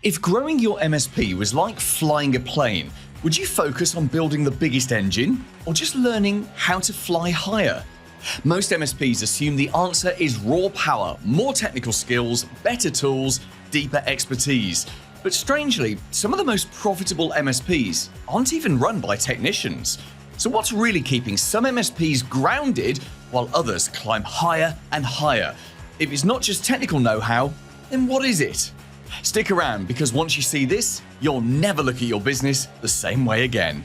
If growing your MSP was like flying a plane, would you focus on building the biggest engine or just learning how to fly higher? Most MSPs assume the answer is raw power, more technical skills, better tools, deeper expertise. But strangely, some of the most profitable MSPs aren't even run by technicians. So what's really keeping some MSPs grounded while others climb higher and higher? If it's not just technical know-how, then what is it? Stick around, because once you see this, you'll never look at your business the same way again.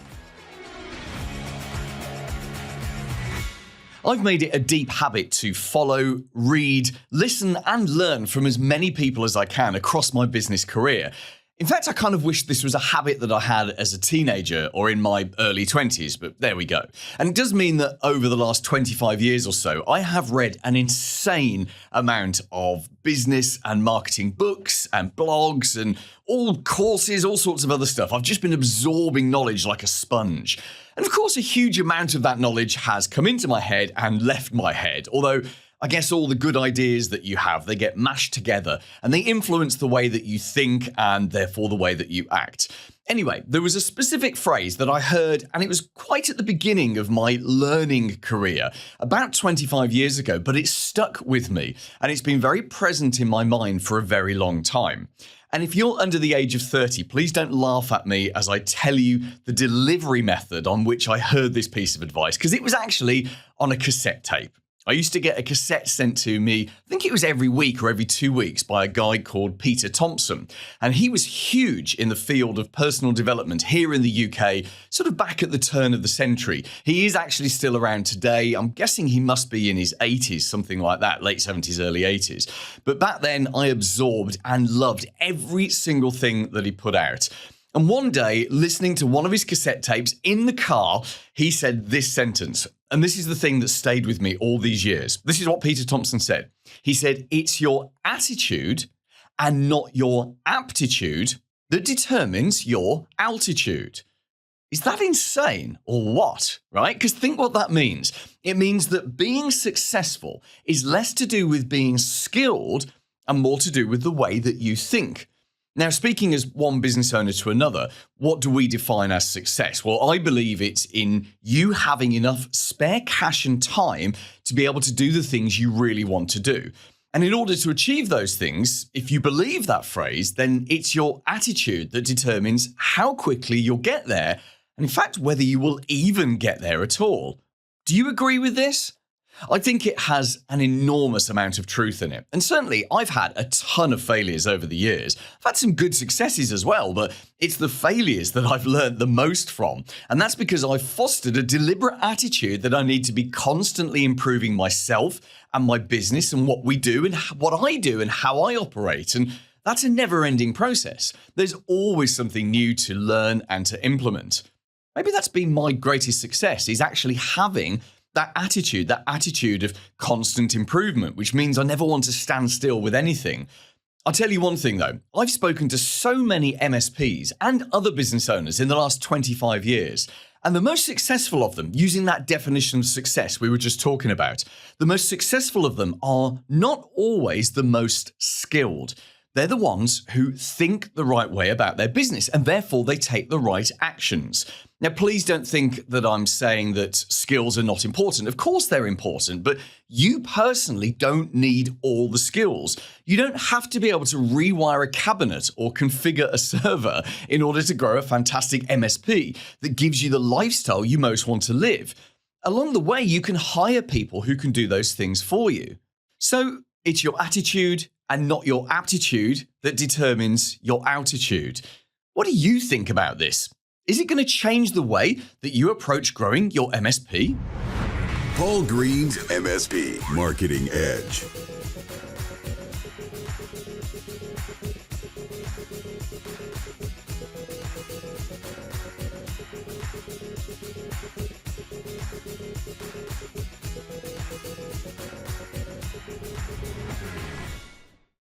I've made it a deep habit to follow, read, listen, and learn from as many people as I can across my business career. In fact, I kind of wish this was a habit that I had as a teenager or in my early 20s, but there we go. And it does mean that over the last 25 years or so, I have read an insane amount of business and marketing books and blogs and all courses, all sorts of other stuff. I've just been absorbing knowledge like a sponge. And of course, a huge amount of that knowledge has come into my head and left my head, although I guess all the good ideas that you have, they get mashed together and they influence the way that you think and therefore the way that you act. Anyway, there was a specific phrase that I heard, and it was quite at the beginning of my learning career, about 25 years ago, but it stuck with me and it's been very present in my mind for a very long time. And if you're under the age of 30, please don't laugh at me as I tell you the delivery method on which I heard this piece of advice, because it was actually on a cassette tape. I used to get a cassette sent to me, I think it was every week or every 2 weeks, by a guy called Peter Thompson. And he was huge in the field of personal development here in the UK, sort of back at the turn of the century. He is actually still around today. I'm guessing he must be in his 80s, something like that, late 70s, early 80s. But back then, I absorbed and loved every single thing that he put out. And one day, listening to one of his cassette tapes in the car, he said this sentence. And this is the thing that stayed with me all these years. This is what Peter Thompson said. He said, "It's your attitude and not your aptitude that determines your altitude." Is that insane or what? Right? Because think what that means. It means that being successful is less to do with being skilled and more to do with the way that you think. Now, speaking as one business owner to another, what do we define as success? Well, I believe it's in you having enough spare cash and time to be able to do the things you really want to do. And in order to achieve those things, if you believe that phrase, then it's your attitude that determines how quickly you'll get there, and in fact, whether you will even get there at all. Do you agree with this? I think it has an enormous amount of truth in it. And certainly, I've had a ton of failures over the years. I've had some good successes as well, but it's the failures that I've learned the most from. And that's because I've fostered a deliberate attitude that I need to be constantly improving myself and my business and what we do and what I do and how I operate. And that's a never-ending process. There's always something new to learn and to implement. Maybe that's been my greatest success, is actually having that attitude of constant improvement, which means I never want to stand still with anything. I'll tell you one thing though, I've spoken to so many MSPs and other business owners in the last 25 years, and the most successful of them, using that definition of success we were just talking about, the most successful of them are not always the most skilled. They're the ones who think the right way about their business, and therefore they take the right actions. Now, please don't think that I'm saying that skills are not important. Of course they're important, but you personally don't need all the skills. You don't have to be able to rewire a cabinet or configure a server in order to grow a fantastic MSP that gives you the lifestyle you most want to live. Along the way, you can hire people who can do those things for you. So it's your attitude and not your aptitude that determines your altitude. What do you think about this? Is it going to change the way that you approach growing your MSP? Paul Green's MSP Marketing Edge.